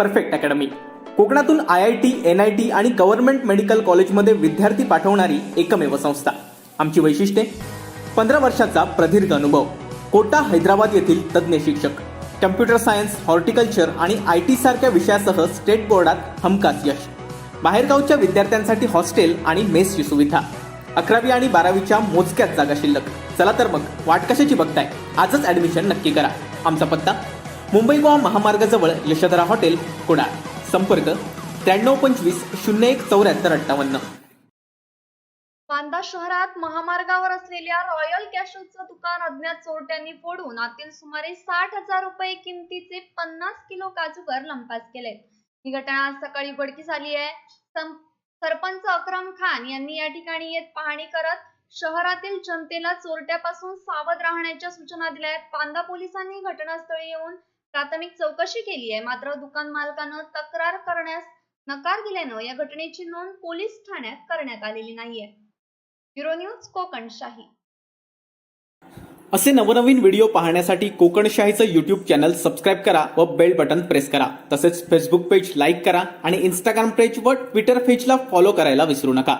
Perfect academy, कोकणातून IIT, NIT आणि government medical कॉलेजमध्ये विद्यार्थी पाठवणारी एकमेव संस्था. आमची वैशिष्ट्ये: 15 वर्षाचा प्रदीर्घ अनुभव, कोटा हैदराबाद येथील तज्ज्ञ शिक्षक, कम्प्युटर सायन्स, हॉर्टिकल्चर आणि IT सारख्या विषयासह स्टेट बोर्डात हमखास यश, बाहेरगावच्या विद्यार्थ्यांसाठी हॉस्टेल आणि मेसची सुविधा, 11वी आणि 12वीच्या मोजक्याच जागा शिल्लक. चला तर मग वाट कशाची बघताय, आजच ऍडमिशन नक्की करा. आमचा पत्ता: मुंबई गोवा महामार्गाजवळ यशोधरा हॉटेल, कुडाळ. संपर्क 9325 01 74 58. बांदा शहरात महामार्गावर असलेल्या रॉयल कॅशलचं दुकान अज्ञात चोरट्यांनी फोडून आतील सुमारे 60,000 रुपये किमतीचे 50 किलो काजूगर लंपास केले. ही घटना आज सकाळी उघडकीस आली आहे. सरपंच अक्रम खान यांनी या ठिकाणी येत पाहणी करत शहरातील जनतेला चोरट्यापासून सावध राहण्याच्या सूचना दिल्या आहेत. बांदा पोलिसांनी घटनास्थळी येऊन प्राथमिक चौकशी केली आहे. मात्र दुकान मालकानं तक्रार करण्यास नकार दिल्यानं या घटनेची नोंद पोलीस ठाण्यात करण्यात आलेली नाहीये. Bureau news Kokanshahi. असे नवनवीन व्हिडिओ पाहण्यासाठी कोकणशाहीचं YouTube चॅनल सबस्क्राईब करा व बेल बटन प्रेस करा. तसेच फेसबुक पेज लाईक करा आणि इंस्टाग्राम पेज व ट्विटर पेजला फॉलो करायला विसरू नका.